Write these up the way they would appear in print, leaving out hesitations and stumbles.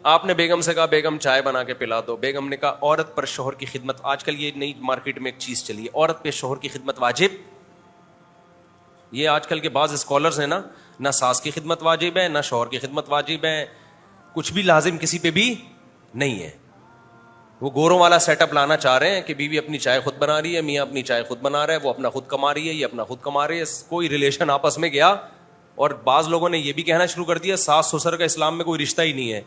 آپ نے بیگم سے کہا بیگم چائے بنا کے پلا دو, بیگم نے کہا عورت پر شوہر کی خدمت, آج کل یہ نئی مارکیٹ میں ایک چیز چلی ہے, عورت پہ شوہر کی خدمت واجب. یہ آج کل کے بعض اسکالرز ہیں نا, نہ ساس کی خدمت واجب ہے نہ شوہر کی خدمت واجب ہے, کچھ بھی لازم کسی پہ بھی نہیں ہے. وہ گوروں والا سیٹ اپ لانا چاہ رہے ہیں کہ بیوی اپنی چائے خود بنا رہی ہے, میاں اپنی چائے خود بنا رہا ہے, وہ اپنا خود کما رہی ہے, یہ اپنا خود کما رہی ہے, کوئی ریلیشن آپس میں گیا. اور بعض لوگوں نے یہ بھی کہنا شروع کر دیا ساس سسر کا اسلام میں کوئی رشتہ ہی نہیں ہے.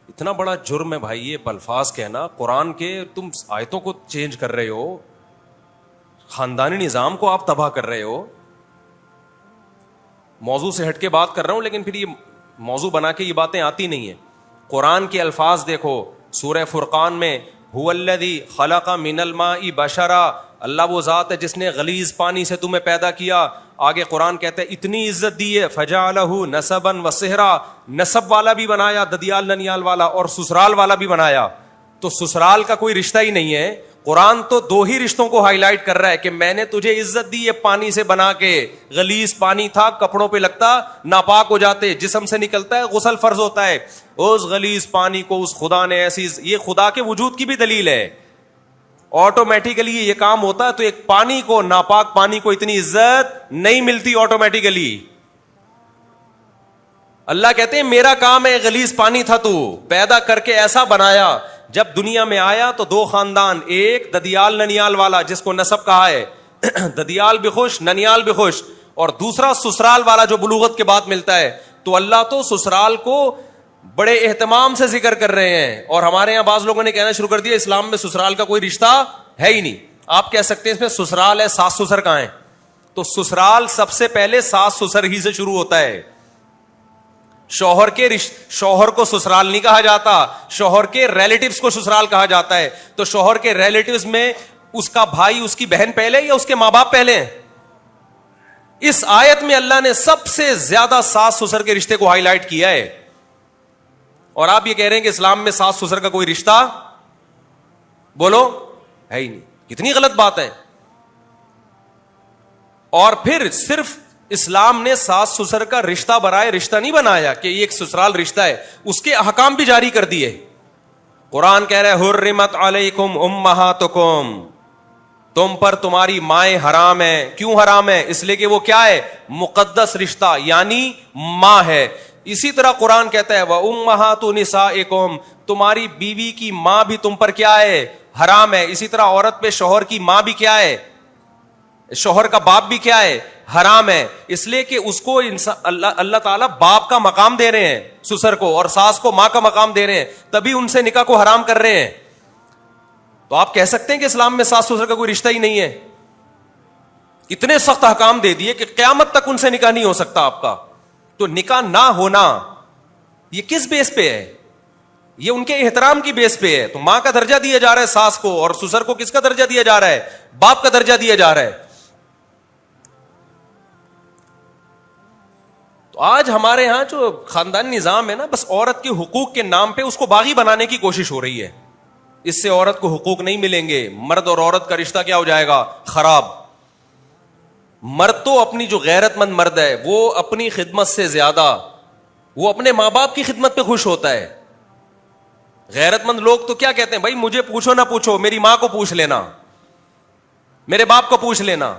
اتنا بڑا جرم ہے بھائی یہ الفاظ کہنا. قرآن کے تم آیتوں کو چینج کر رہے ہو, خاندانی نظام کو آپ تباہ کر رہے ہو. موضوع سے ہٹ کے بات کر رہا ہوں, لیکن پھر یہ موضوع بنا کے یہ باتیں آتی نہیں ہیں. قرآن کے الفاظ دیکھو, سورہ فرقان میں هو الذی خلق من الماء بشرا, اللہ وہ ذات ہے جس نے غلیظ پانی سے تمہیں پیدا کیا. آگے قرآن کہتا ہے اتنی عزت دی ہے فجعلہ نسبا وصہرا, نسب والا بھی بنایا, ددیال ننیال والا, اور سسرال والا بھی بنایا. تو سسرال کا کوئی رشتہ ہی نہیں ہے. قرآن تو دو ہی رشتوں کو ہائی لائٹ کر رہا ہے کہ میں نے تجھے عزت دی ہے پانی سے بنا کے. غلیظ پانی تھا, کپڑوں پہ لگتا ناپاک ہو جاتے, جسم سے نکلتا ہے غسل فرض ہوتا ہے. اس غلیظ پانی کو اس خدا نے ایسی, یہ خدا کے وجود کی بھی دلیل ہے, آٹومیٹیکلی یہ کام ہوتا ہے. تو ایک پانی کو, ناپاک پانی کو اتنی عزت نہیں ملتی آٹومیٹیکلی. اللہ کہتے ہیں میرا کام ہے, غلیظ پانی تھا تو پیدا کر کے ایسا بنایا. جب دنیا میں آیا تو دو خاندان, ایک ددیال ننیال والا جس کو نسب کہا ہے, ددیال بھی خوش ننیال بھی خوش, اور دوسرا سسرال والا جو بلوغت کے بعد ملتا ہے. تو اللہ تو سسرال کو بڑے اہتمام سے ذکر کر رہے ہیں, اور ہمارے یہاں بعض لوگوں نے کہنا شروع کر دیا اسلام میں سسرال کا کوئی رشتہ ہے ہی نہیں. آپ کہہ سکتے ہیں اس میں سسرال ہے, ساس سسر کہاں ہے؟ تو سسرال سب سے پہلے ساس سسر ہی سے شروع ہوتا ہے. شوہر کو سسرال نہیں کہا جاتا, شوہر کے ریلیٹیوز کو سسرال کہا جاتا ہے. تو شوہر کے ریلیٹیوز میں اس کا بھائی اس کی بہن پہلے یا اس کے ماں باپ پہلے ہیں؟ اس آیت میں اللہ نے سب سے زیادہ ساس سسر کے رشتے کو ہائی لائٹ کیا ہے. اور آپ یہ کہہ رہے ہیں کہ اسلام میں ساس سسر کا کوئی رشتہ بولو ہے ہی نہیں. کتنی غلط بات ہے. اور پھر صرف اسلام نے ساس سسر کا رشتہ برائے رشتہ نہیں بنایا کہ یہ ایک سسرال رشتہ ہے, اس کے احکام بھی جاری کر دیے. قرآن کہہ رہا ہے حرمت علیکم امہاتکم, تم پر تمہاری مائیں حرام ہیں. کیوں حرام ہے؟ اس لیے کہ وہ کیا ہے؟ مقدس رشتہ, یعنی ماں ہے. اسی طرح قرآن کہتا ہے وَأُمَّهَاتُ نِسَائِكُمْ, تمہاری بیوی کی ماں بھی تم پر کیا ہے؟ حرام ہے. اسی طرح عورت پہ شوہر کی ماں بھی کیا ہے؟ شوہر کا باپ بھی کیا ہے؟ حرام ہے. اس لیے کہ اس کو اللہ تعالیٰ باپ کا مقام دے رہے ہیں سسر کو, اور ساس کو ماں کا مقام دے رہے ہیں, تبھی ان سے نکاح کو حرام کر رہے ہیں. تو آپ کہہ سکتے ہیں کہ اسلام میں ساس سسر کا کوئی رشتہ ہی نہیں ہے. اتنے سخت احکام دے دیے کہ قیامت تک ان سے نکاح نہیں ہو سکتا آپ کا. تو نکاح نہ ہونا یہ کس بیس پہ ہے؟ یہ ان کے احترام کی بیس پہ ہے. تو ماں کا درجہ دیا جا رہا ہے ساس کو, اور سسر کو کس کا درجہ دیا جا رہا ہے؟ باپ کا درجہ دیا جا رہا ہے. تو آج ہمارے ہاں جو خاندانی نظام ہے نا, بس عورت کے حقوق کے نام پہ اس کو باغی بنانے کی کوشش ہو رہی ہے. اس سے عورت کو حقوق نہیں ملیں گے, مرد اور عورت کا رشتہ کیا ہو جائے گا؟ خراب. مرد تو اپنی جو غیرت مند مرد ہے وہ اپنی خدمت سے زیادہ وہ اپنے ماں باپ کی خدمت پہ خوش ہوتا ہے. غیرت مند لوگ تو کیا کہتے ہیں؟ بھائی مجھے پوچھو نہ پوچھو, میری ماں کو پوچھ لینا, میرے باپ کو پوچھ لینا.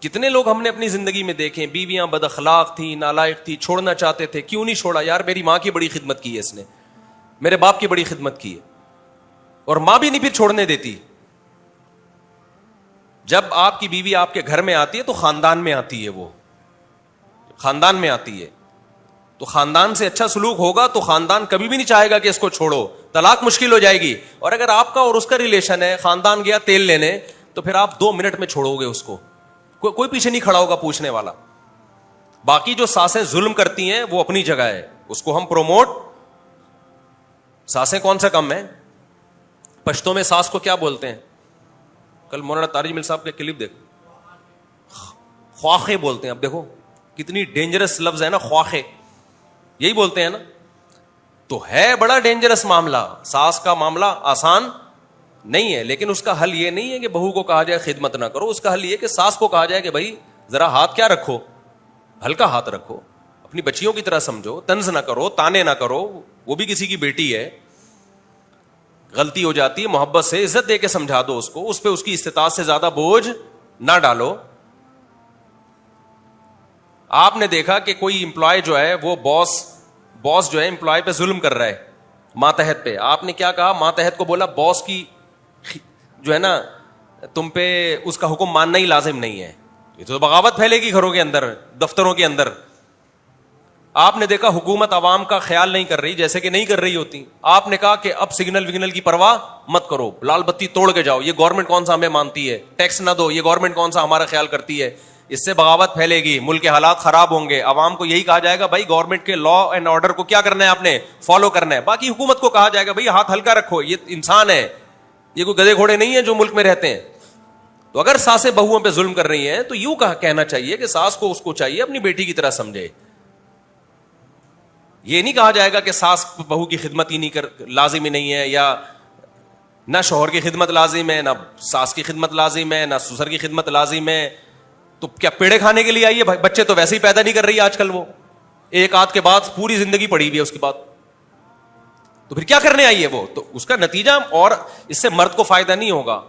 کتنے لوگ ہم نے اپنی زندگی میں دیکھے, بیویاں بد اخلاق تھیں, نالائق تھی, چھوڑنا چاہتے تھے. کیوں نہیں چھوڑا؟ یار میری ماں کی بڑی خدمت کی ہے اس نے, میرے باپ کی بڑی خدمت کی ہے. اور ماں بھی نہیں پھر چھوڑنے دیتی. جب آپ کی بیوی آپ کے گھر میں آتی ہے تو خاندان میں آتی ہے, وہ خاندان میں آتی ہے. تو خاندان سے اچھا سلوک ہوگا تو خاندان کبھی بھی نہیں چاہے گا کہ اس کو چھوڑو, طلاق مشکل ہو جائے گی. اور اگر آپ کا اور اس کا ریلیشن ہے, خاندان گیا تیل لینے, تو پھر آپ 2 منٹ میں چھوڑو گے اس کو, کوئی پیچھے نہیں کھڑا ہوگا پوچھنے والا. باقی جو ساسیں ظلم کرتی ہیں وہ اپنی جگہ ہے, اس کو ہم پروموٹ. ساسیں کون سا کم ہے؟ پشتوں میں ساس کو کیا بولتے ہیں؟ کل مولانا طارق مل صاحب کے کلپ دیکھو, خواخے بولتے ہیں. اب دیکھو کتنی ڈینجرس لفظ ہے نا, خواخے, یہی بولتے ہیں نا. تو ہے بڑا ڈینجرس معاملہ. ساس کا معاملہ آسان نہیں ہے, لیکن اس کا حل یہ نہیں ہے کہ بہو کو کہا جائے خدمت نہ کرو. اس کا حل یہ کہ ساس کو کہا جائے کہ بھائی ذرا ہاتھ کیا رکھو, ہلکا ہاتھ رکھو, اپنی بچیوں کی طرح سمجھو, طنز نہ کرو, تانے نہ کرو, وہ بھی کسی کی بیٹی ہے, غلطی ہو جاتی ہے, محبت سے عزت دے کے سمجھا دو اس کو, اس پہ اس کی استطاعت سے زیادہ بوجھ نہ ڈالو. آپ نے دیکھا کہ کوئی امپلائی جو ہے وہ باس جو ہے امپلائی پہ ظلم کر رہا ہے ماتحت پہ, آپ نے کیا کہا, ماتحت کو بولا باس کی جو ہے نا تم پہ اس کا حکم ماننا ہی لازم نہیں ہے. یہ تو بغاوت پھیلے گی گھروں کے اندر, دفتروں کے اندر. آپ نے دیکھا حکومت عوام کا خیال نہیں کر رہی, جیسے کہ نہیں کر رہی ہوتی. آپ نے کہا کہ اب سگنل وگنل کی پرواہ مت کرو, لال بتی توڑ کے جاؤ, یہ گورنمنٹ کون سا ہمیں مانتی ہے, ٹیکس نہ دو, یہ گورنمنٹ کون سا ہمارا خیال کرتی ہے. اس سے بغاوت پھیلے گی, ملک کے حالات خراب ہوں گے. عوام کو یہی کہا جائے گا بھائی گورنمنٹ کے لا اینڈ آرڈر کو کیا کرنا ہے, آپ نے فالو کرنا ہے. باقی حکومت کو کہا جائے گا بھائی ہاتھ ہلکا رکھو, یہ انسان ہے, یہ کوئی گدھے گھوڑے نہیں ہے جو ملک میں رہتے ہیں. تو اگر ساسیں بہوؤں پہ ظلم کر رہی ہیں تو یوں کہنا چاہیے کہ ساس کو اس کو چاہیے اپنی بیٹی کی طرح سمجھے. یہ نہیں کہا جائے گا کہ ساس بہو کی خدمت ہی نہیں لازم ہی نہیں ہے, یا نہ شوہر کی خدمت لازم ہے, نہ ساس کی خدمت لازم ہے, نہ سسر کی خدمت لازم ہے. تو کیا پیڑے کھانے کے لیے آئی ہے؟ بچے تو ویسے ہی پیدا نہیں کر رہی آج کل, وہ ایک آدھ کے بعد پوری زندگی پڑی ہوئی ہے اس کے بعد, تو پھر کیا کرنے آئی ہے وہ؟ تو اس کا نتیجہ, اور اس سے مرد کو فائدہ نہیں ہوگا,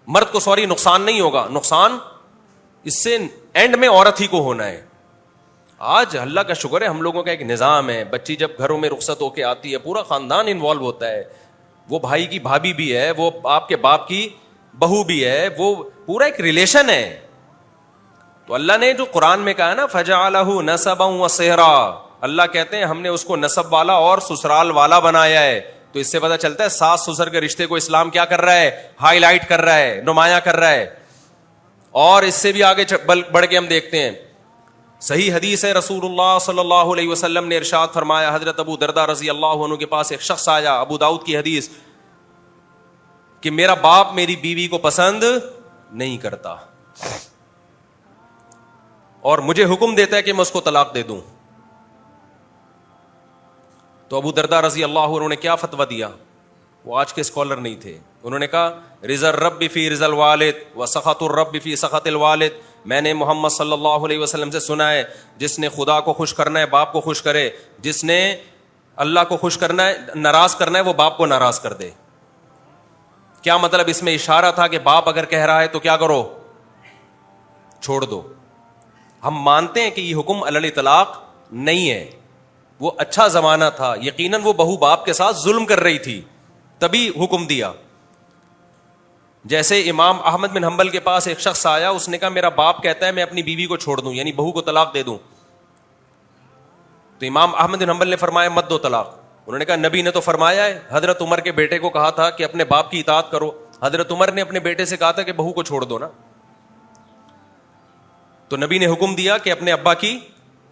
مرد کو نقصان نہیں ہوگا, نقصان اس سے اینڈ میں عورت ہی کو ہونا ہے. آج اللہ کا شکر ہے ہم لوگوں کا ایک نظام ہے, بچی جب گھروں میں رخصت ہو کے آتی ہے پورا خاندان انوالو ہوتا ہے, وہ بھائی کی بھابھی بھی ہے, وہ آپ کے باپ کی بہو بھی ہے, وہ پورا ایک ریلیشن ہے. تو اللہ نے جو قرآن میں کہا ہے نا فَجَعَلَهُ نَسَبًا وَصِهْرًا, اللہ کہتے ہیں ہم نے اس کو نسب والا اور سسرال والا بنایا ہے. تو اس سے پتہ چلتا ہے ساس سسر کے رشتے کو اسلام کیا کر رہا ہے, ہائی لائٹ کر رہا ہے, نمایاں کر رہا ہے. اور اس سے بھی آگے بڑھ کے ہم دیکھتے ہیں, صحیح حدیث ہے, رسول اللہ صلی اللہ علیہ وسلم نے ارشاد فرمایا, حضرت ابو دردہ رضی اللہ عنہ کے پاس ایک شخص آیا, ابو داؤد کی حدیث, کہ میرا باپ میری بیوی کو پسند نہیں کرتا اور مجھے حکم دیتا ہے کہ میں اس کو طلاق دے دوں. تو ابو دردہ رضی اللہ عنہ نے کیا فتویٰ دیا, وہ آج کے اسکالر نہیں تھے, انہوں نے کہا رضا الرب فی رضا الوالد و سخط الرب فی سخط الوالد. میں نے محمد صلی اللہ علیہ وسلم سے سنا ہے, جس نے خدا کو خوش کرنا ہے باپ کو خوش کرے, جس نے اللہ کو خوش کرنا ہے ناراض کرنا ہے وہ باپ کو ناراض کر دے. کیا مطلب؟ اس میں اشارہ تھا کہ باپ اگر کہہ رہا ہے تو کیا کرو, چھوڑ دو. ہم مانتے ہیں کہ یہ حکم علی الاطلاق نہیں ہے, وہ اچھا زمانہ تھا, یقیناً وہ بہو باپ کے ساتھ ظلم کر رہی تھی تبھی حکم دیا. جیسے امام احمد بن حنبل کے پاس ایک شخص آیا, اس نے کہا میرا باپ کہتا ہے میں اپنی بیوی کو چھوڑ دوں, یعنی بہو کو طلاق دے دوں. تو امام احمد بن حنبل نے فرمایا مت دو طلاق. انہوں نے کہا نبی نے تو فرمایا ہے, حضرت عمر کے بیٹے کو کہا تھا کہ اپنے باپ کی اطاعت کرو, حضرت عمر نے اپنے بیٹے سے کہا تھا کہ بہو کو چھوڑ دو نا. تو نبی نے حکم دیا کہ اپنے ابا کی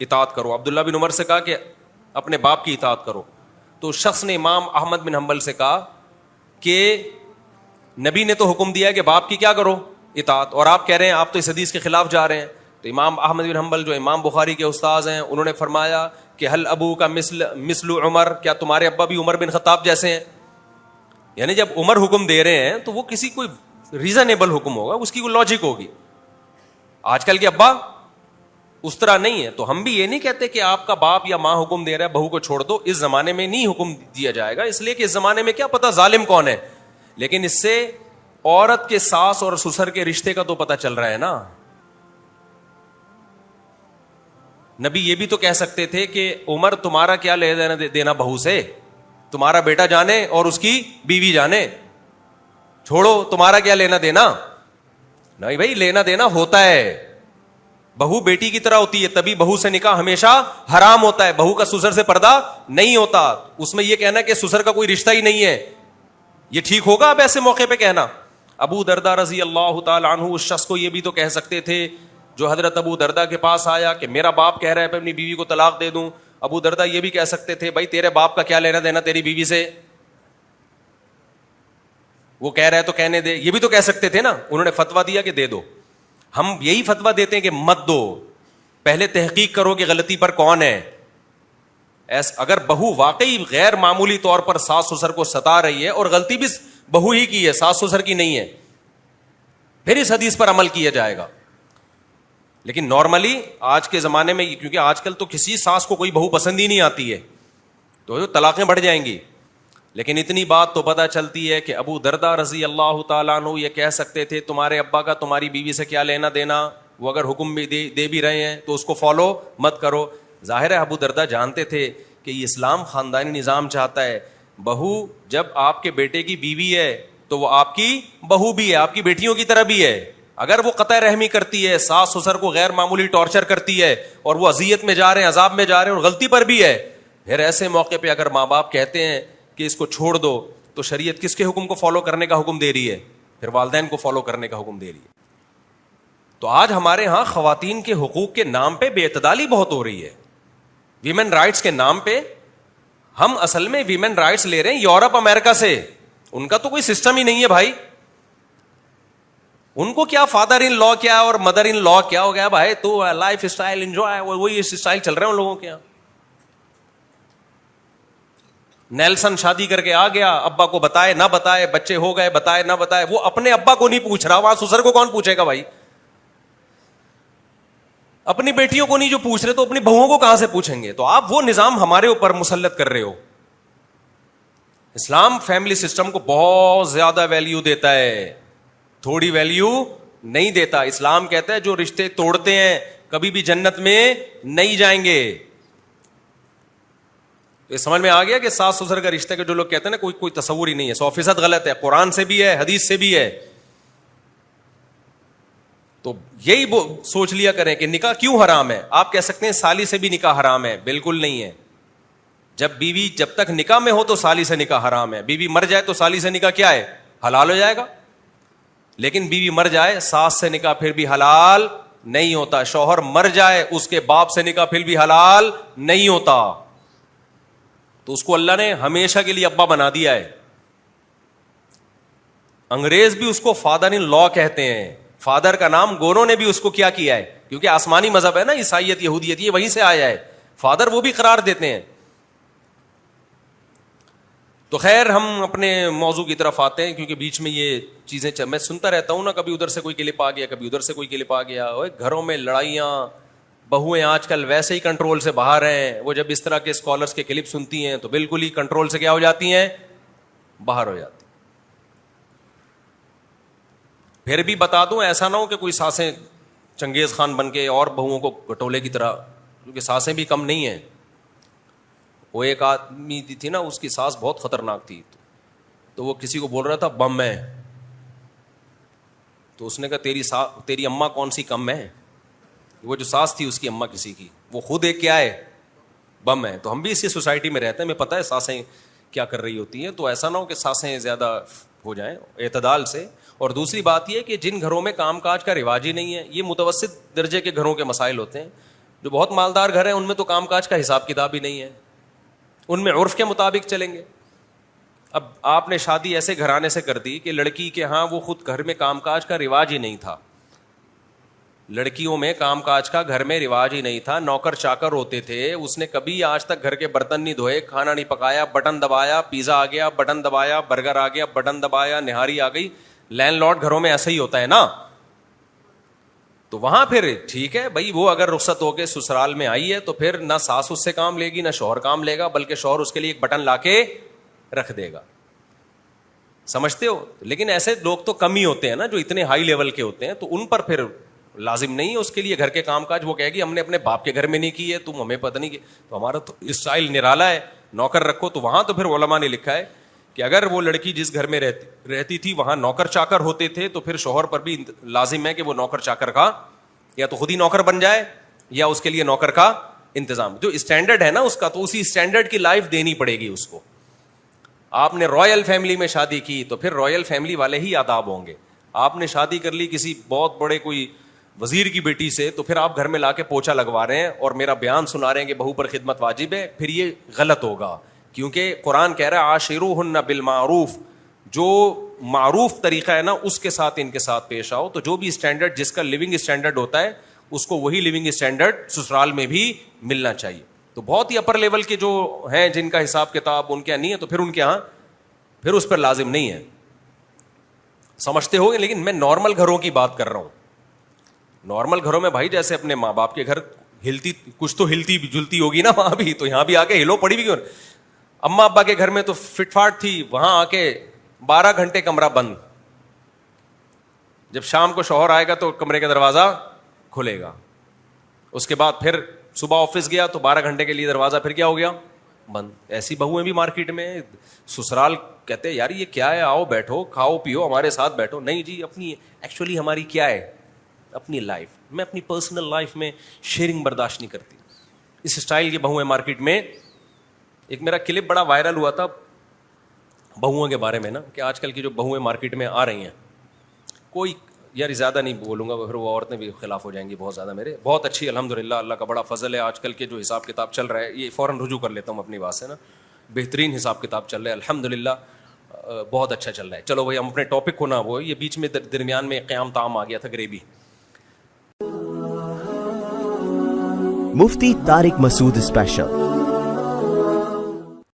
اطاعت کرو. عبداللہ بن عمر سے کہا کہ اپنے باپ کی اطاعت کرو. تو شخص نے امام احمد بن حنبل سے کہا کہ نبی نے تو حکم دیا کہ باپ کی کیا کرو, اطاعت, اور آپ کہہ رہے ہیں آپ تو اس حدیث کے خلاف جا رہے ہیں. تو امام احمد بن حنبل جو امام بخاری کے استاذ ہیں, انہوں نے فرمایا کہ حل ابو کا مثل عمر, کیا تمہارے ابا بھی عمر بن خطاب جیسے ہیں؟ یعنی جب عمر حکم دے رہے ہیں تو وہ کسی کوئی ریزنیبل حکم ہوگا, اس کی کوئی لاجک ہوگی. آج کل کے ابا اس طرح نہیں ہے. تو ہم بھی یہ نہیں کہتے کہ آپ کا باپ یا ماں حکم دے رہا ہے بہو کو چھوڑ دو, اس زمانے میں نہیں حکم دیا جائے گا, اس لیے کہ اس زمانے میں کیا پتا ظالم کون ہے, لیکن اس سے عورت کے ساس اور سسر کے رشتے کا تو پتا چل رہا ہے نا. نبی یہ بھی تو کہہ سکتے تھے کہ عمر تمہارا کیا لے دینا بہو سے, تمہارا بیٹا جانے اور اس کی بیوی جانے, چھوڑو تمہارا کیا لینا دینا. نہیں بھائی, لینا دینا ہوتا ہے, بہو بیٹی کی طرح ہوتی ہے, تبھی بہو سے نکاح ہمیشہ حرام ہوتا ہے, بہو کا سسر سے پردہ نہیں ہوتا. اس میں یہ کہنا کہ سسر کا کوئی رشتہ ہی نہیں ہے, یہ ٹھیک ہوگا اب ایسے موقع پہ کہنا؟ ابو دردہ رضی اللہ تعالی عنہ اس شخص کو یہ بھی تو کہہ سکتے تھے جو حضرت ابو دردہ کے پاس آیا کہ میرا باپ کہہ رہا ہے میں اپنی بیوی کو طلاق دے دوں. ابو دردہ یہ بھی کہہ سکتے تھے بھائی تیرے باپ کا کیا لینا دینا تیری بیوی سے, وہ کہہ رہا ہے تو کہنے دے, یہ بھی تو کہہ سکتے تھے نا. انہوں نے فتویٰ دیا کہ دے دو. ہم یہی فتویٰ دیتے ہیں کہ مت دو, پہلے تحقیق کرو کہ غلطی پر کون ہے. اگر بہو واقعی غیر معمولی طور پر ساس سسر کو ستا رہی ہے اور غلطی بھی بہو ہی کی ہے, ساس سسر کی نہیں ہے, پھر اس حدیث پر عمل کیا جائے گا. لیکن نارملی آج کے زمانے میں، کیونکہ آج کل تو کسی ساس کو کوئی بہو پسند ہی نہیں آتی ہے، تو طلاقیں بڑھ جائیں گی. لیکن اتنی بات تو پتہ چلتی ہے کہ ابو دردہ رضی اللہ تعالیٰ عنہ یہ کہہ سکتے تھے تمہارے ابا کا تمہاری بیوی سے کیا لینا دینا، وہ اگر حکم بھی دے بھی رہے ہیں تو اس کو فالو مت کرو. ظاہر ہے ابو دردہ جانتے تھے کہ یہ اسلام خاندانی نظام چاہتا ہے. بہو جب آپ کے بیٹے کی بیوی ہے تو وہ آپ کی بہو بھی ہے، آپ کی بیٹیوں کی طرح بھی ہے. اگر وہ قطع رحمی کرتی ہے، ساس سسر کو غیر معمولی ٹارچر کرتی ہے اور وہ اذیت میں جا رہے ہیں، عذاب میں جا رہے ہیں اور غلطی پر بھی ہے، پھر ایسے موقع پہ اگر ماں باپ کہتے ہیں کہ اس کو چھوڑ دو تو شریعت کس کے حکم کو فالو کرنے کا حکم دے رہی ہے؟ پھر والدین کو فالو کرنے کا حکم دے رہی ہے. تو آج ہمارے ہاں خواتین کے حقوق کے نام پہ بے اعتدالی بہت ہو رہی ہے. ویمن رائٹس کے نام پہ ہم اصل میں ویمن رائٹس لے رہے ہیں یورپ امریکہ سے. ان کا تو کوئی سسٹم ہی نہیں ہے بھائی. ان کو کیا فادر ان لا کیا اور مدر ان لا کیا ہو گیا بھائی؟ تو لائف اسٹائل انجوائے، وہی اسٹائل چل رہے ہیں ان لوگوں کے یہاں. نیلسن شادی کر کے آ گیا، ابا کو بتائے نہ بتائے، بچے ہو گئے بتائے نہ بتائے. وہ اپنے ابا کو نہیں پوچھ رہا، وہاں سسر کو کون پوچھے گا بھائی؟ اپنی بیٹیوں کو نہیں جو پوچھ رہے تو اپنی بہوؤں کو کہاں سے پوچھیں گے؟ تو آپ وہ نظام ہمارے اوپر مسلط کر رہے ہو. اسلام فیملی سسٹم کو بہت زیادہ ویلیو دیتا ہے، تھوڑی ویلیو نہیں دیتا. اسلام کہتا ہے جو رشتے توڑتے ہیں کبھی بھی جنت میں نہیں جائیں گے. تو سمجھ میں آ گیا کہ ساس سسر کا رشتہ کے جو لوگ کہتے ہیں نا کوئی تصور ہی نہیں ہے، 100% غلط ہے. قرآن سے بھی ہے، حدیث سے بھی ہے. تو یہی سوچ لیا کریں کہ نکاح کیوں حرام ہے. آپ کہہ سکتے ہیں سالی سے بھی نکاح حرام ہے، بالکل نہیں ہے. جب تک نکاح میں ہو تو سالی سے نکاح حرام ہے. بیوی مر جائے تو سالی سے نکاح کیا ہے؟ حلال ہو جائے گا. لیکن بیوی مر جائے ساس سے نکاح پھر بھی حلال نہیں ہوتا. شوہر مر جائے اس کے باپ سے نکاح پھر بھی حلال نہیں ہوتا. تو اس کو اللہ نے ہمیشہ کے لیے ابا بنا دیا ہے. انگریز بھی اس کو فادر ان لا کہتے ہیں. فادر کا نام گوروں نے بھی اس کو کیا ہے، کیونکہ آسمانی مذہب ہے نا، عیسائیت یہودیت یہ وہیں سے آیا ہے. فادر وہ بھی قرار دیتے ہیں. تو خیر ہم اپنے موضوع کی طرف آتے ہیں، کیونکہ بیچ میں یہ چیزیں میں سنتا رہتا ہوں نا، کبھی ادھر سے کوئی کلپ آ گیا، کبھی ادھر سے کوئی کلپ آ گیا. گھروں میں لڑائیاں، بہویں آج کل ویسے ہی کنٹرول سے باہر ہیں. وہ جب اس طرح کے اسکالرس کے کلپ سنتی ہیں تو بالکل ہی کنٹرول سے کیا ہو جاتی ہیں؟ باہر ہو جاتی. پھر بھی بتا دوں ایسا نہ ہو کہ کوئی ساسیں چنگیز خان بن کے اور بہوؤں کو گٹولے کی طرح، کیونکہ ساسیں بھی کم نہیں ہیں. وہ ایک آدمی تھی نا، اس کی ساس بہت خطرناک تھی. تو وہ کسی کو بول رہا تھا بم ہے. تو اس نے کہا تیری اماں کون سی کم ہے؟ وہ جو ساس تھی اس کی اماں کسی کی، وہ خود ایک کیا ہے؟ بم ہے. تو ہم بھی اسی سوسائٹی میں رہتے ہیں، ہمیں پتہ ہے ساسیں کیا کر رہی ہوتی ہیں. تو ایسا نہ ہو کہ ساسیں زیادہ ہو جائیں، اعتدال سے. اور دوسری بات یہ کہ جن گھروں میں کام کاج کا رواج ہی نہیں ہے، یہ متوسط درجے کے گھروں کے مسائل ہوتے ہیں. جو بہت مالدار گھر ہیں ان میں تو کام کاج کا حساب کتاب ہی نہیں ہے، ان میں عرف کے مطابق چلیں گے. اب آپ نے شادی ایسے گھرانے سے کر دی کہ لڑکی کے ہاں وہ خود گھر میں کام کاج کا رواج ہی نہیں تھا. لڑکیوں میں کام کاج کا گھر میں رواج ہی نہیں تھا. نوکر چاکر ہوتے تھے. اس نے کبھی آج تک گھر کے برتن نہیں دھوئے، کھانا نہیں پکایا، بٹن دبایا پیزا آ گیا، بٹن دبایا برگر آ گیا، بٹن دبایا نہاری آ گئی. لینڈ لارڈ گھروں میں ایسا ہی ہوتا ہے نا. تو وہاں پھر ٹھیک ہے بھائی، وہ اگر رخصت ہو کے سسرال میں آئی ہے تو پھر نہ ساس اس سے کام لے گی نہ شوہر کام لے گا، بلکہ شوہر اس کے لیے ایک بٹن لا کے رکھ دے گا. سمجھتے ہو؟ لیکن ایسے لوگ تو کم ہی ہوتے ہیں نا جو اتنے ہائی لیول کے ہوتے ہیں. تو ان پر پھر لازم نہیں ہے اس کے لیے گھر کے کام کاج. وہ کہے گی ہم نے اپنے باپ کے گھر میں نہیں کی ہے، تم ہمیں پتہ نہیں. تو ہمارا تو اسٹائل نرالا ہے، نوکر رکھو. تو وہاں تو پھر علماء نے لکھا ہے کہ اگر وہ لڑکی جس گھر میں رہتی تھی وہاں نوکر چاکر ہوتے تھے تو پھر شوہر پر بھی لازم ہے کہ وہ نوکر چاکر کا یا تو خود ہی نوکر بن جائے یا اس کے لیے نوکر کا انتظام. جو اسٹینڈرڈ ہے نا اس کا، تو اسی اسٹینڈرڈ کی لائف دینی پڑے گی اس کو. آپ نے رائل فیملی میں شادی کی تو پھر رائل فیملی والے ہی آداب ہوں گے. آپ نے شادی کر لی کسی بہت بڑے کوئی وزیر کی بیٹی سے تو پھر آپ گھر میں لا کے پوچھا لگوا رہے ہیں اور میرا بیان سنا رہے ہیں کہ بہو پر خدمت واجب ہے. پھر یہ غلط ہوگا، کیونکہ قرآن کہہ رہا ہے عاشروہن بالمعروف. جو معروف طریقہ ہے نا اس کے ساتھ ان کے ساتھ پیش آؤ. تو جو بھی اسٹینڈرڈ جس کا لیونگ اسٹینڈرڈ ہوتا ہے اس کو وہی لیونگ اسٹینڈرڈ سسرال میں بھی ملنا چاہیے. تو بہت ہی اپر لیول کے جو ہیں جن کا حساب کتاب ان کے نہیں ہے تو پھر ان کے ہاں پھر اس پر لازم نہیں ہے. سمجھتے ہو؟ لیکن میں نارمل گھروں کی بات کر رہا ہوں. نارمل گھروں میں بھائی جیسے اپنے ماں باپ کے گھر ہلتی کچھ تو ہلتی جلتی ہوگی نا وہاں بھی, تو یہاں بھی آ کے ہلو پڑی بھی کیوں. اما ابا کے گھر میں تو فٹ فاٹ تھی, وہاں آ کے 12 گھنٹے کمرہ بند. جب شام کو شوہر آئے گا تو کمرے کا دروازہ کھلے گا, اس کے بعد پھر صبح آفس گیا تو 12 گھنٹے کے لیے دروازہ پھر کیا ہو گیا بند. ایسی بہویں بھی مارکیٹ میں. سسرال کہتے ہیں یار یہ کیا ہے, آؤ بیٹھو کھاؤ پیو ہمارے ساتھ بیٹھو. نہیں جی, اپنی ایکچولی ہماری کیا ہے, اپنی لائف, میں اپنی پرسنل لائف میں شیئرنگ برداشت نہیں کرتی. اس اسٹائل کی بہویں مارکیٹ میں. ایک میرا کلپ بڑا وائرل ہوا تھا بہوؤں کے بارے میں نا, کہ آج کل کی جو بہویں مارکیٹ میں آ رہی ہیں, کوئی یار زیادہ نہیں بولوں گا پھر وہ عورتیں بھی خلاف ہو جائیں گی بہت زیادہ. میرے بہت اچھی الحمدللہ, اللہ کا بڑا فضل ہے. آج کل کے جو حساب کتاب چل رہا ہے, یہ فوراً رجوع کر لیتا ہوں اپنی بات سے نا, بہترین حساب کتاب چل رہا ہے الحمدللہ, بہت اچھا چل رہا ہے. چلو بھائی ہم اپنے ٹاپک کو نا, وہ یہ بیچ میں درمیان میں قیام طعام آ گیا تھا, گریوی. مفتی طارق مسعود اسپیشل